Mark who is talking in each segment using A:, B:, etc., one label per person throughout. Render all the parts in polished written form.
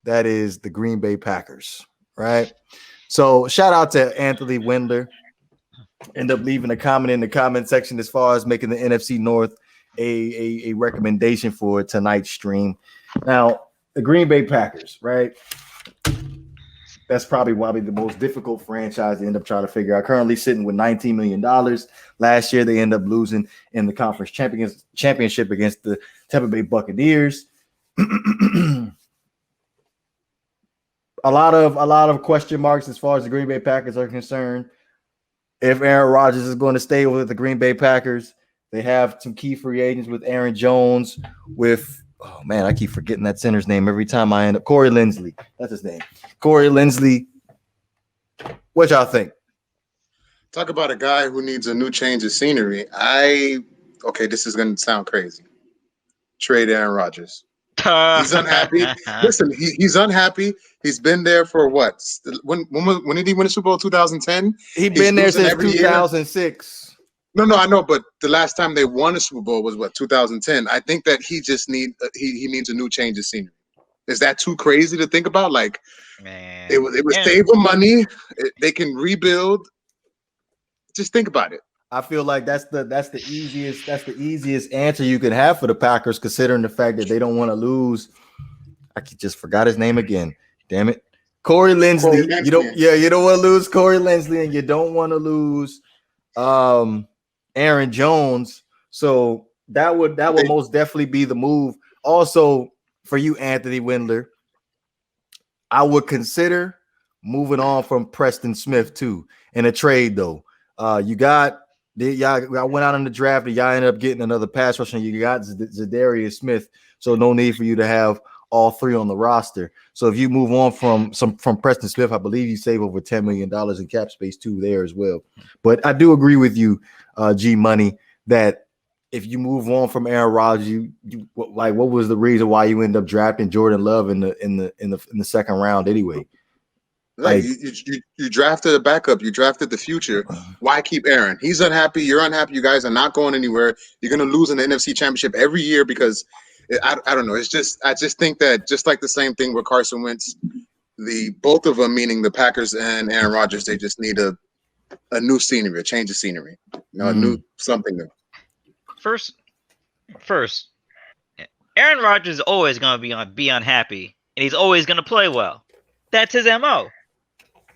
A: That is the Green Bay Packers, right? So shout out to Anthony Wendler. End up leaving a comment in the comment section as far as making the NFC North a recommendation for tonight's stream. Now, the Green Bay Packers, right? That's probably the most difficult franchise to end up trying to figure out. Currently sitting with $19 million. Last year, they end up losing in the conference championship against the Tampa Bay Buccaneers. a lot of question marks as far as the Green Bay Packers are concerned. If Aaron Rodgers is going to stay with the Green Bay Packers, they have some key free agents with Aaron Jones, with I keep forgetting that center's name every time I end up. Corey Linsley. That's his name. Corey Linsley. What y'all think?
B: Talk about a guy who needs a new change of scenery. This is going to sound crazy. Trade Aaron Rodgers. He's unhappy. Listen, he's unhappy. He's been there for what? When did he win the Super Bowl? 2010?
A: He's been there since 2006.
B: No, I know, but the last time they won a Super Bowl was what, 2010. I think that he just needs a new change of scenery. Is that too crazy to think about? Like, man, it would save them money. They can rebuild. Just think about it.
A: I feel like that's the easiest answer you could have for the Packers, considering the fact that they don't want to lose. I just forgot his name again. Damn it, Corey Linsley. You don't want to lose Corey Linsley, and you don't want to lose Aaron Jones. So that would most definitely be the move. Also, for you, Anthony Wendler, I would consider moving on from Preston Smith too in a trade though. Y'all went out in the draft and y'all ended up getting another pass rusher. You got Zadarius Smith, so no need for you to have all three on the roster. So if you move on from Preston Smith, I believe you save over $10 million in cap space too there as well. But I do agree with you, G Money, that if you move on from Aaron Rodgers, you what was the reason why you end up drafting Jordan Love in the second round anyway?
B: Like you drafted a backup, you drafted the future. Why keep Aaron? He's unhappy. You're unhappy. You guys are not going anywhere. You're going to lose in the NFC Championship every year because I don't know. I just think that just like the same thing with Carson Wentz, both of them, meaning the Packers and Aaron Rodgers, they just need a new scenery, a change of scenery, a new something new.
C: First, Aaron Rodgers is always going to be unhappy, and he's always going to play well. That's his MO.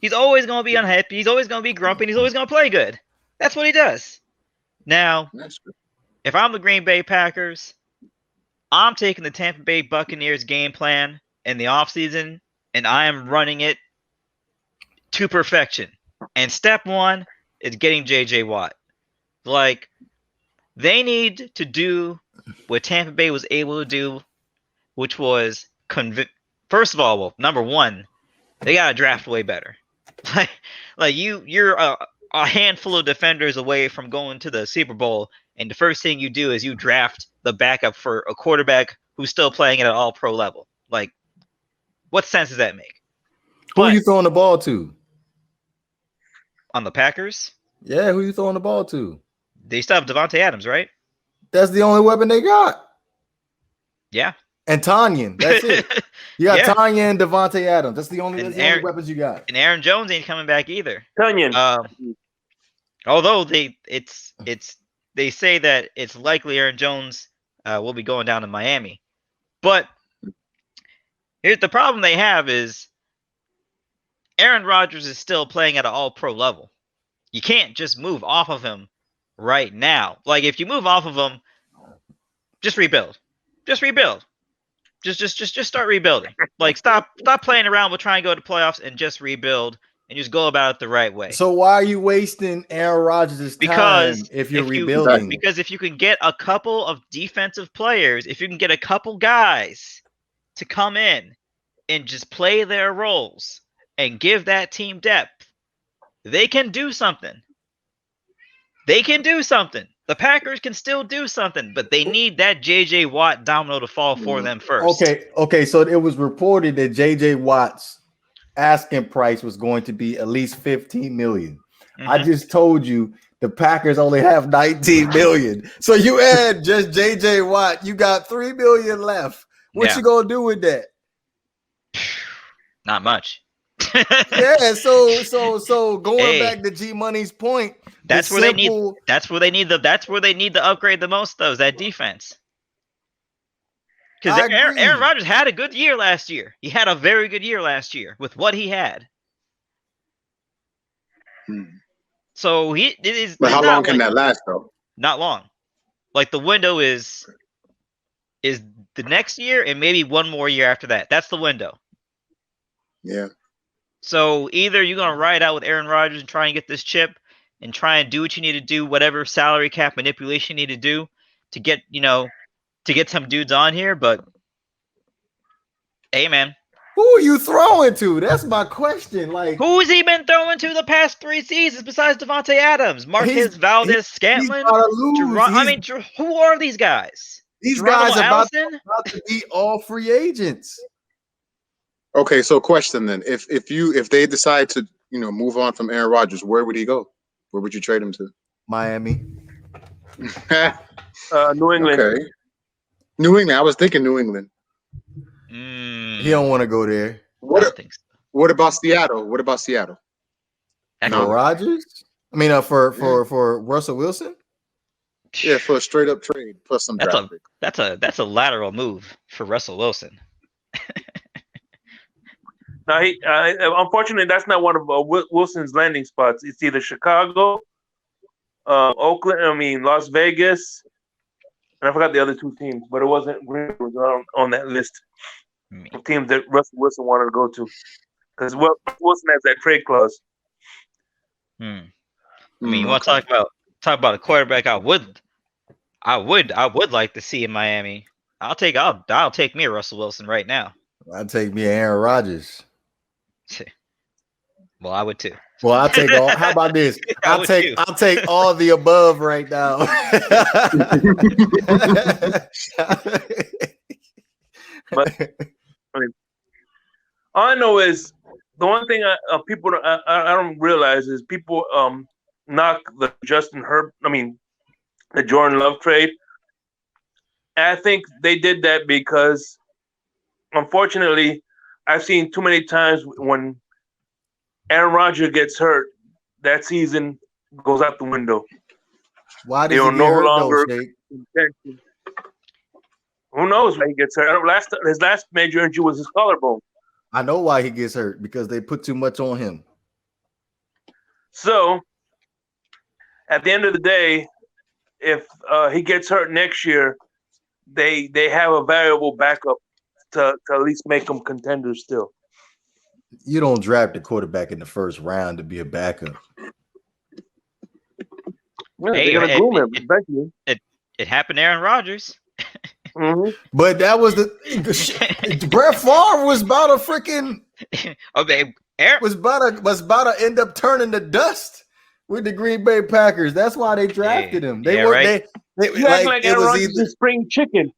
C: He's always going to be unhappy. He's always going to be grumpy. And he's always going to play good. That's what he does. Now, if I'm the Green Bay Packers, I'm taking the Tampa Bay Buccaneers game plan in the offseason, and I am running it to perfection. And step one is getting J.J. Watt. Like, they need to do what Tampa Bay was able to do, which was first of all, number one, they got to draft way better. Like you're a handful of defenders away from going to the Super Bowl, and the first thing you do is you draft the backup for a quarterback who's still playing at an all-pro level. Like, what sense does that make?
A: Who are you throwing the ball to?
C: On the Packers?
A: Yeah, who are you throwing the ball to?
C: They still have Devontae Adams, right?
A: That's the only weapon they got.
C: Yeah.
A: And Tanyan. That's it. You got Tanyan and Devontae Adams. That's the only weapons you got.
C: And Aaron Jones ain't coming back either.
D: Tanyan.
C: Although they say that it's likely Aaron Jones will be going down to Miami. But here's the problem they have is Aaron Rodgers is still playing at an all-pro level. You can't just move off of him right now. Like, if you move off of him, just rebuild. Just rebuild. Just start rebuilding. Like, stop playing around with trying to go to playoffs and just rebuild and just go about it the right way.
A: So why are you wasting Aaron Rodgers' time if you're rebuilding?
C: Because if you can get a couple of defensive players, if you can get a couple guys to come in and just play their roles and give that team depth, they can do something. They can do something. The Packers can still do something, but they need that J.J. Watt domino to fall for them first.
A: Okay. So it was reported that J.J. Watt's asking price was going to be at least $15 million. Mm-hmm. I just told you the Packers only have $19 million. So you add just J.J. Watt, you got $3 million left. What you gonna do with that?
C: Not much.
A: Yeah, so going back to G Money's point,
C: that's where they need to upgrade the most, though, is that defense. Because Aaron Rodgers had a good year last year. He had a very good year last year with what he had. So
B: But how long can that last, though?
C: Not long. Like, the window is the next year and maybe one more year after that. That's the window.
B: Yeah.
C: So either you're gonna ride out with Aaron Rodgers and try and get this chip and try and do what you need to do, whatever salary cap manipulation you need to do to get some dudes on here. But hey, man,
A: who are you throwing to? That's my question. Like,
C: who's he been throwing to the past 3 seasons besides Devontae Adams, Marquez Valdez-Scantling? Who are these guys?
A: These guys are about to be all free agents.
B: Okay, so question then: if they decide to move on from Aaron Rodgers, where would he go? Where would you trade him to?
A: Miami.
D: New England. Okay.
B: New England. I was thinking New England.
A: He don't want to go there.
B: What about Seattle? What about Seattle?
A: No Rodgers? I mean, for Russell Wilson?
B: Yeah, for a straight up trade plus some draft pick.
C: That's a lateral move for Russell Wilson.
D: Now, unfortunately, that's not one of Wilson's landing spots. It's either Chicago, Oakland. Las Vegas, and I forgot the other 2 teams, but it wasn't Green Bay was on that list of teams that Russell Wilson wanted to go to, because Wilson has that trade clause.
C: You want to talk about a quarterback I would like to see in Miami. I'll take me a Russell Wilson right now.
A: I'll take me Aaron Rodgers.
C: Well, I would too.
A: Well, I'll take all. How about this? I'll take all the above right now.
D: But all I know is the one thing I don't realize is people knock the the Jordan Love trade. And I think they did that because, unfortunately, I've seen too many times when Aaron Rodgers gets hurt, that season goes out the window.
A: Why did he get hurt,
D: Who knows why he gets hurt? His last major injury was his collarbone.
A: I know why he gets hurt, because they put too much on him.
D: So, at the end of the day, if he gets hurt next year, they have a valuable backup to at least make them contenders still.
A: You don't draft a quarterback in the first round to be a backup.
D: Yeah, they're gonna groom him eventually.
C: It happened to Aaron Rodgers.
A: But that was Brett Favre was about a freaking was about to end up turning to dust with the Green Bay Packers. That's why they drafted him. They
D: act like Aaron Rodgers is spring chicken.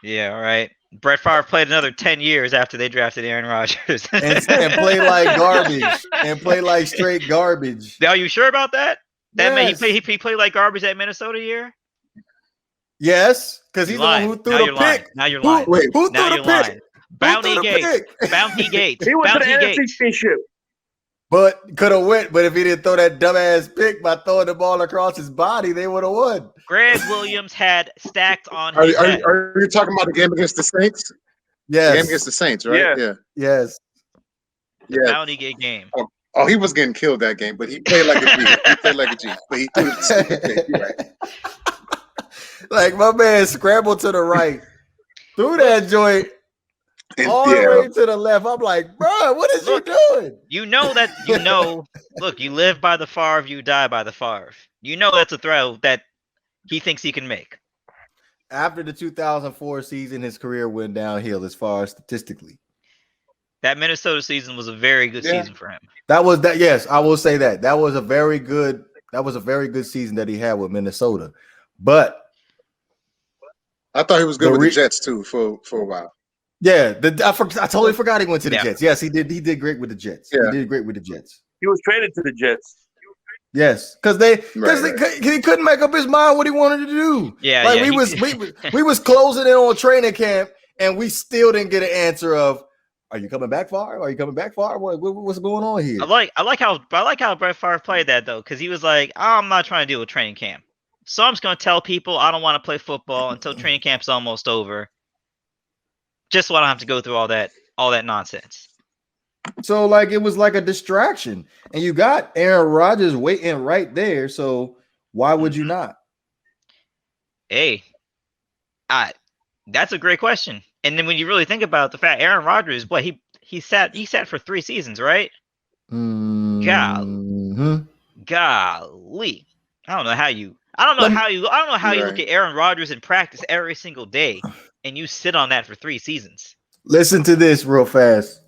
C: Yeah, all right. Brett Favre played another 10 years after they drafted Aaron Rodgers.
A: and played like garbage. And played like straight garbage.
C: Are you sure about that?
A: Yes.
C: He played like garbage that Minnesota year?
A: Yes, because he's the one who threw the pick.
C: Now you're lying.
A: Who threw the pick?
C: Bounty Gates.
D: He went to the NFC Championship.
A: But could have went. But if he didn't throw that dumbass pick by throwing the ball across his body, they would have won.
C: Greg Williams had stacked on his head.
B: Are you talking about the game against the Saints?
A: Yes.
B: The game against the Saints, right?
D: Yeah.
A: Yes.
C: The Bounty Gate game.
B: Oh, he was getting killed that game, but he played like a G. But he threw the pick. You're right.
A: Like, my man scrambled to the right, threw that joint all the way to the left. I'm like, bro, what is you doing?
C: Look, you live by the Favre, you die by the Favre. You know that's a throw that he thinks he can make.
A: After the 2004 season, his career went downhill as far as statistically.
C: That Minnesota season was a very good season for him.
A: Yes, I will say that. That was a very good season that he had with Minnesota. But
B: I thought he was good with the Jets too for a while.
A: Yeah, I totally forgot he went to the Jets. Yes, he did. He did great with the Jets.
B: Yeah.
A: He did great with the Jets.
D: He was traded to the Jets.
A: Yes, because he couldn't make up his mind what he wanted to do.
C: Yeah,
A: like we was closing in on training camp, and we still didn't get an answer of Are you coming back far? Are you coming back far? What's going on here?
C: I like how Brett Favre played that though, because he was like, I'm not trying to deal with training camp, so I'm just gonna tell people I don't want to play football until training camp's almost over, just so I don't have to go through all that nonsense.
A: So like it was like a distraction, and you got Aaron Rodgers waiting right there. So why would you not?
C: Hey, that's a great question. And then when you really think about the fact, Aaron Rodgers, what he sat for 3 seasons, right?
A: Mm-hmm.
C: Golly, I don't know how you look at Aaron Rodgers in practice every single day, and you sit on that for 3 seasons.
A: Listen to this real fast.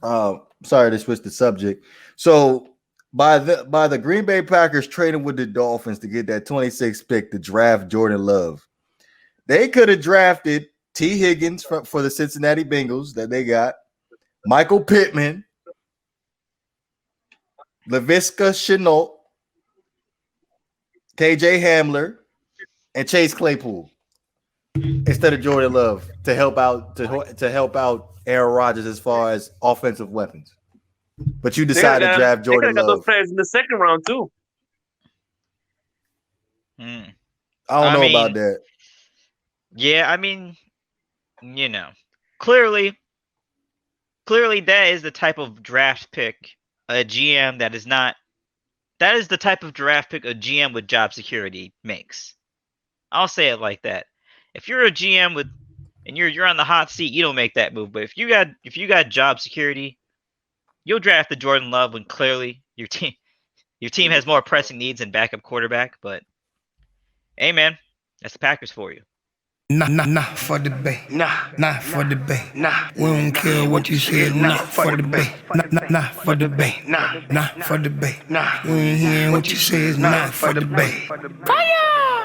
A: Sorry to switch the subject. So by the Green Bay Packers trading with the Dolphins to get that 26th pick to draft Jordan Love, they could have drafted T. Higgins for the Cincinnati Bengals that they got, Michael Pittman, Laviska Shenault, KJ Hamler, and Chase Claypool instead of Jordan Love to help out Aaron Rodgers as far as offensive weapons. But you decided to draft Jordan
D: Love. They got those
A: Love.
D: players in the second round too.
A: I don't know about that.
C: Yeah, I mean, you know, clearly that is the type of draft pick a GM that is the type of draft pick a GM with job security makes. I'll say it like that. If you're a GM and you're on the hot seat, you don't make that move. But if you got job security, you'll draft the Jordan Love when clearly your team has more pressing needs than backup quarterback. But hey, man, that's the Packers for you.
E: Nah, for the Bay. Nah, for the Bay. Nah, we don't care what you said. Nah, for the Bay. Nah, for the Bay. Nah, for the Bay. Nah, we ain't hearing what you said. Nah, for the Bay. Fire!